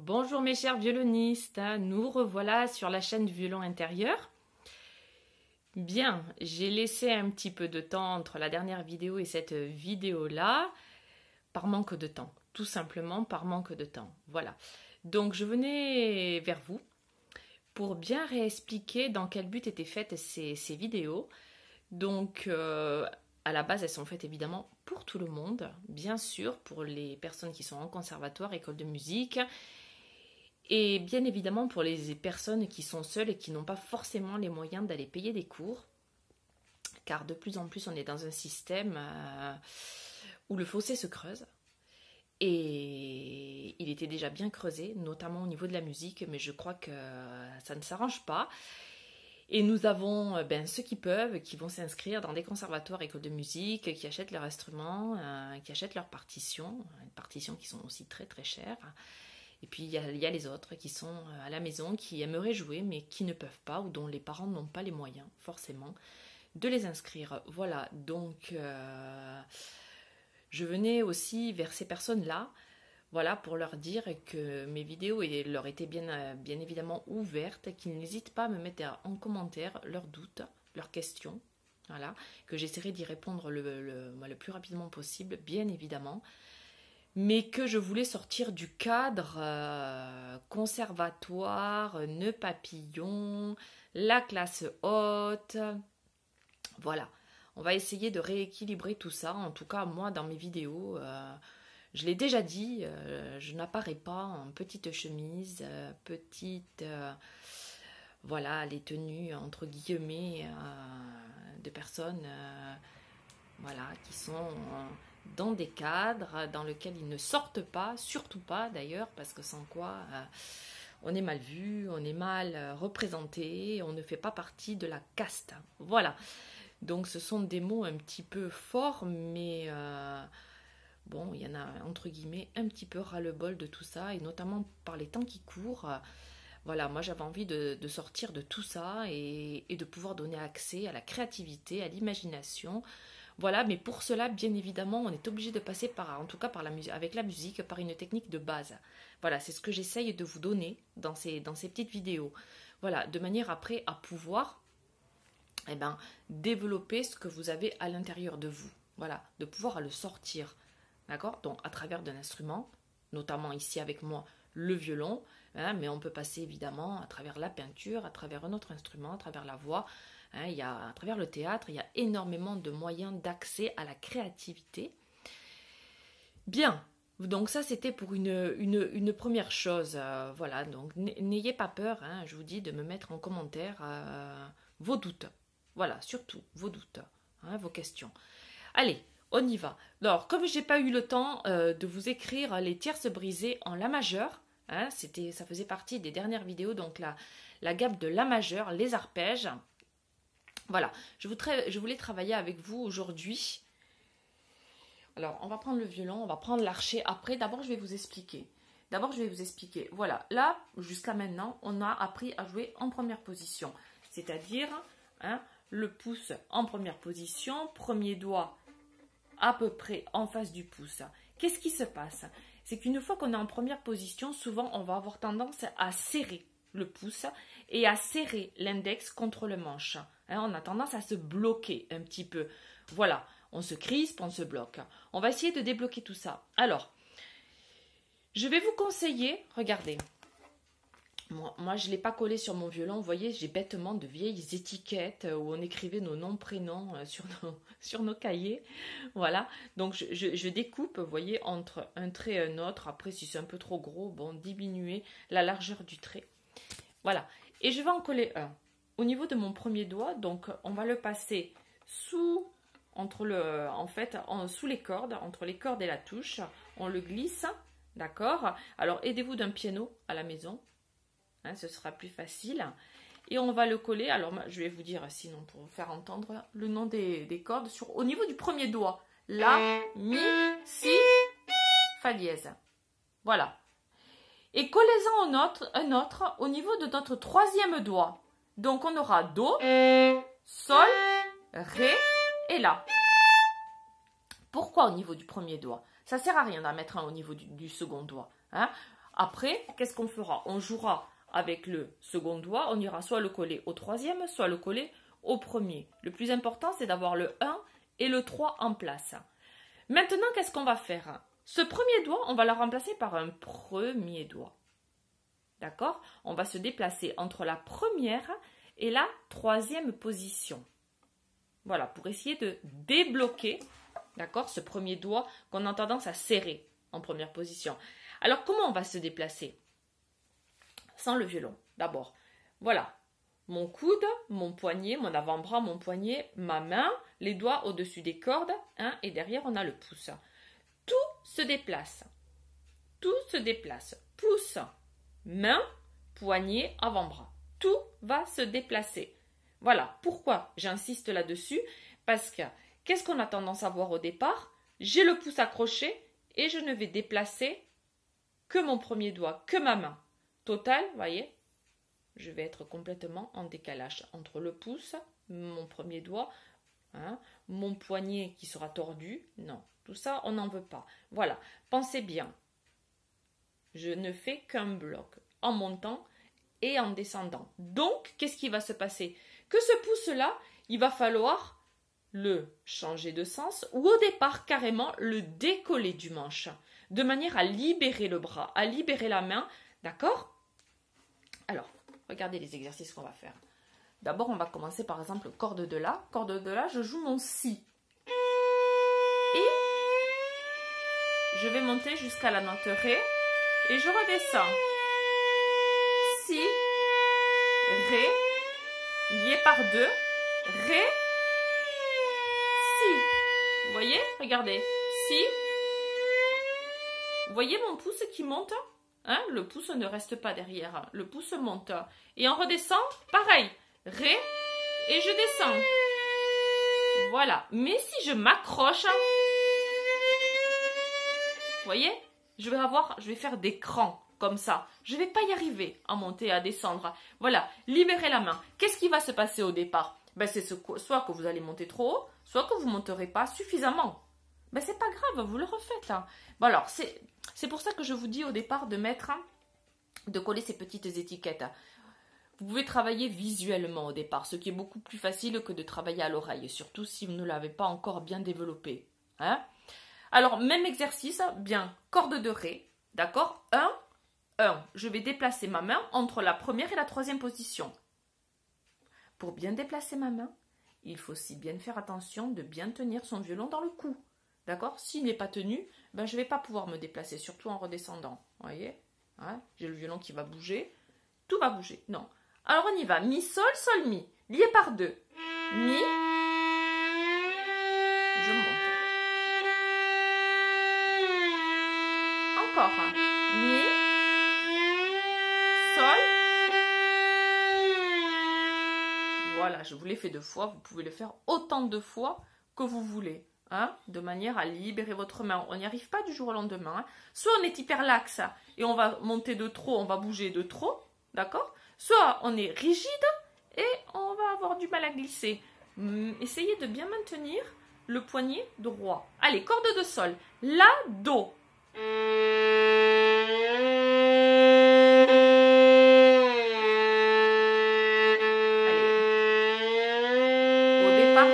Bonjour mes chers violonistes, nous revoilà sur la chaîne Violon Intérieur. Bien, j'ai laissé un petit peu de temps entre la dernière vidéo et cette vidéo-là, par manque de temps, tout simplement par manque de temps. Voilà, donc je venais vers vous pour bien réexpliquer dans quel but étaient faites ces vidéos. Donc, à la base, elles sont faites évidemment pour tout le monde, bien sûr, pour les personnes qui sont en conservatoire, école de musique, et bien évidemment pour les personnes qui sont seules et qui n'ont pas forcément les moyens d'aller payer des cours, car de plus en plus on est dans un système où le fossé se creuse. Et il était déjà bien creusé, notamment au niveau de la musique, mais je crois que ça ne s'arrange pas. Et nous avons ceux qui peuvent, qui vont s'inscrire dans des conservatoires, écoles de musique, qui achètent leurs instruments, qui achètent leurs partitions qui sont aussi très très chères. Et puis il y a les autres qui sont à la maison, qui aimeraient jouer, mais qui ne peuvent pas, ou dont les parents n'ont pas les moyens, forcément, de les inscrire. Voilà, donc je venais aussi vers ces personnes-là, voilà, pour leur dire que mes vidéos leur étaient bien évidemment ouvertes, qu'ils n'hésitent pas à me mettre en commentaire leurs doutes, leurs questions, voilà, que j'essaierai d'y répondre le plus rapidement possible, bien évidemment, mais que je voulais sortir du cadre conservatoire, nœud papillon, la classe haute, voilà. On va essayer de rééquilibrer tout ça, en tout cas moi dans mes vidéos. Je l'ai déjà dit, je n'apparais pas en petite chemise, voilà, les tenues entre guillemets de personnes voilà, qui sont dans des cadres dans lesquels ils ne sortent pas, surtout pas d'ailleurs, parce que sans quoi on est mal vu, on est mal représenté, on ne fait pas partie de la caste. Voilà, donc ce sont des mots un petit peu forts, mais bon, il y en a entre guillemets un petit peu ras-le-bol de tout ça, et notamment par les temps qui courent. Voilà, moi j'avais envie de sortir de tout ça et de pouvoir donner accès à la créativité, à l'imagination. Voilà, mais pour cela, bien évidemment, on est obligé de passer par, en tout cas avec la musique, par une technique de base. Voilà, c'est ce que j'essaye de vous donner dans ces petites vidéos. Voilà, de manière après à pouvoir développer ce que vous avez à l'intérieur de vous. Voilà, de pouvoir le sortir. D'accord? Donc, à travers d'un instrument, notamment ici avec moi, le violon, hein, mais on peut passer évidemment à travers la peinture, à travers un autre instrument, à travers la voix, hein, à travers le théâtre, il y a énormément de moyens d'accès à la créativité. Bien, donc ça c'était pour une première chose. Voilà, donc n'ayez pas peur, hein, je vous dis, de me mettre en commentaire vos doutes. Voilà, surtout vos doutes, hein, vos questions. Allez, on y va. Alors, comme je n'ai pas eu le temps de vous écrire les tierces brisées en la majeure, hein, ça faisait partie des dernières vidéos, donc la gamme de la majeure, les arpèges. Voilà, je voulais travailler avec vous aujourd'hui. Alors, on va prendre le violon, on va prendre l'archet après. D'abord, je vais vous expliquer. Voilà, là, jusqu'à maintenant, on a appris à jouer en première position. C'est-à-dire, hein, le pouce en première position, premier doigt à peu près en face du pouce. Qu'est-ce qui se passe? C'est qu'une fois qu'on est en première position, souvent, on va avoir tendance à serrer le pouce et à serrer l'index contre le manche. Hein, on a tendance à se bloquer un petit peu. Voilà, on se crispe, on se bloque. On va essayer de débloquer tout ça. Alors, je vais vous conseiller, regardez, moi je ne l'ai pas collé sur mon violon, vous voyez, j'ai bêtement de vieilles étiquettes où on écrivait nos noms, prénoms sur nos cahiers. Voilà, donc je découpe, vous voyez, entre un trait et un autre. Après, si c'est un peu trop gros, bon, diminuer la largeur du trait. Voilà, et je vais en coller un. Au niveau de mon premier doigt, donc on va le passer sous les cordes, entre les cordes et la touche. On le glisse, d'accord? Alors, aidez-vous d'un piano à la maison. Hein, ce sera plus facile. Et on va le coller. Alors, je vais vous dire, sinon, pour vous faire entendre le nom des cordes, au niveau du premier doigt. La, mi, si, fa dièse. Voilà. Et collez-en un autre au niveau de notre troisième doigt. Donc, on aura Do, Sol, Ré et La. Pourquoi au niveau du premier doigt? Ça ne sert à rien d'en mettre un au niveau du second doigt. Hein? Après, qu'est-ce qu'on fera? On jouera avec le second doigt, on ira soit le coller au troisième, soit le coller au premier. Le plus important, c'est d'avoir le 1 et le 3 en place. Maintenant, qu'est-ce qu'on va faire? Ce premier doigt, on va le remplacer par un premier doigt. D'accord? On va se déplacer entre la première et la troisième position. Voilà, pour essayer de débloquer, d'accord, ce premier doigt qu'on a tendance à serrer en première position. Alors, comment on va se déplacer? Sans le violon, d'abord. Voilà, mon coude, mon poignet, mon avant-bras, mon poignet, ma main, les doigts au-dessus des cordes, hein, et derrière, on a le pouce. Tout se déplace. Tout se déplace. Pouce, main, poignet, avant-bras. Tout va se déplacer. Voilà, pourquoi j'insiste là-dessus? Parce que, qu'est-ce qu'on a tendance à voir au départ? J'ai le pouce accroché et je ne vais déplacer que mon premier doigt, que ma main. Total, voyez, je vais être complètement en décalage entre le pouce, mon premier doigt, hein, mon poignet qui sera tordu. Non, tout ça, on n'en veut pas. Voilà, pensez bien. Je ne fais qu'un bloc en montant et en descendant. Donc, qu'est-ce qui va se passer? Que ce pouce-là, il va falloir le changer de sens ou au départ carrément le décoller du manche de manière à libérer le bras, à libérer la main, d'accord? Alors, regardez les exercices qu'on va faire. D'abord, on va commencer par exemple corde de La. Corde de La, je joue mon Si. Et je vais monter jusqu'à la note Ré et je redescends. Si, Ré, lié par 2, Ré, Si. Vous voyez? Regardez. Si. Vous voyez mon pouce qui monte? Hein? Le pouce ne reste pas derrière. Le pouce monte. Et on redescend, pareil. Ré et je descends. Voilà. Mais si je m'accroche, vous voyez? Je vais faire des crans comme ça. Je ne vais pas y arriver à monter, à descendre. Voilà. Libérez la main. Qu'est-ce qui va se passer au départ? Ben, c'est soit que vous allez monter trop haut, soit que vous ne monterez pas suffisamment. Ben, c'est pas grave, vous le refaites. Hein. Bon, alors, c'est pour ça que je vous dis au départ de coller ces petites étiquettes. Vous pouvez travailler visuellement au départ, ce qui est beaucoup plus facile que de travailler à l'oreille, surtout si vous ne l'avez pas encore bien développé. Hein? Alors, même exercice, bien, corde de Ré, d'accord? 1, 1. Je vais déplacer ma main entre la première et la troisième position. Pour bien déplacer ma main, il faut aussi bien faire attention de bien tenir son violon dans le cou. D'accord? S'il n'est pas tenu, ben, je ne vais pas pouvoir me déplacer, surtout en redescendant. Vous voyez? Hein? J'ai le violon qui va bouger. Tout va bouger. Non. Alors, on y va. Mi, sol, sol, mi. Lié par 2. Mi. Je monte. Encore. Mi. Sol. Voilà, je vous l'ai fait 2 fois. Vous pouvez le faire autant de fois que vous voulez. Hein, de manière à libérer votre main. On n'y arrive pas du jour au lendemain. Hein. Soit on est hyperlaxe et on va monter de trop, on va bouger de trop, d'accord? Soit on est rigide et on va avoir du mal à glisser. Essayez de bien maintenir le poignet droit. Allez, corde de sol. La, do.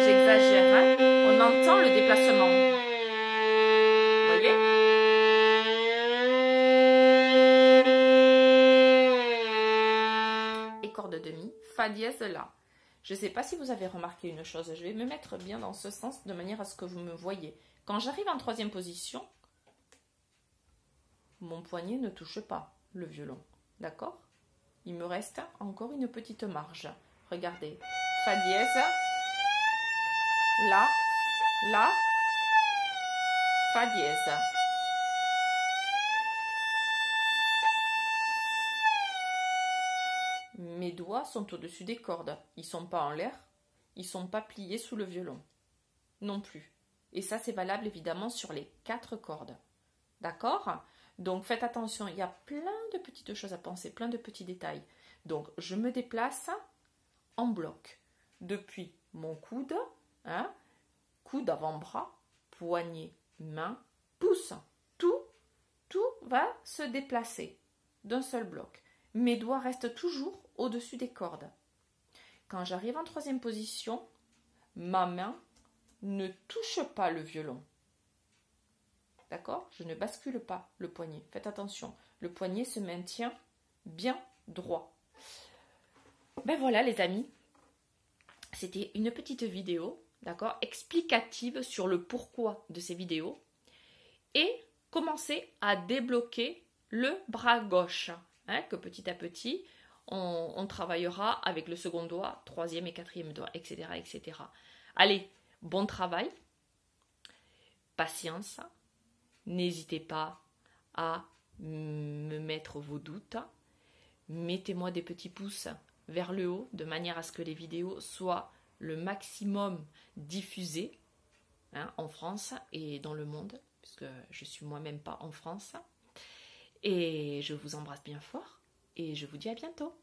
J'exagère, hein? On entend le déplacement. Vous voyez? Et corde de mi, fa dièse là. Je ne sais pas si vous avez remarqué une chose. Je vais me mettre bien dans ce sens de manière à ce que vous me voyez. Quand j'arrive en troisième position, mon poignet ne touche pas le violon. D'accord? Il me reste encore une petite marge. Regardez. Fa dièse. La, la, fa dièse. Mes doigts sont au-dessus des cordes. Ils ne sont pas en l'air. Ils ne sont pas pliés sous le violon. Non plus. Et ça, c'est valable évidemment sur les 4 cordes. D'accord? Donc, faites attention. Il y a plein de petites choses à penser, plein de petits détails. Donc, je me déplace en bloc. Depuis mon coude, hein, coude avant-bras, poignet, main, pouce. Tout va se déplacer. d'un seul bloc. Mes doigts restent toujours au-dessus des cordes. Quand j'arrive en troisième position, ma main ne touche pas le violon. D'accord? Je ne bascule pas le poignet. Faites attention. Le poignet se maintient bien droit. Ben voilà les amis. C'était une petite vidéo, d'accord, explicative sur le pourquoi de ces vidéos. Et commencer à débloquer le bras gauche. Que petit à petit, on travaillera avec le second doigt, troisième et quatrième doigt, etc., etc. Allez, bon travail. Patience. N'hésitez pas à me mettre vos doutes. Mettez-moi des petits pouces vers le haut de manière à ce que les vidéos soient le maximum diffusées en France et dans le monde, puisque je suis moi-même pas en France. Et je vous embrasse bien fort et je vous dis à bientôt.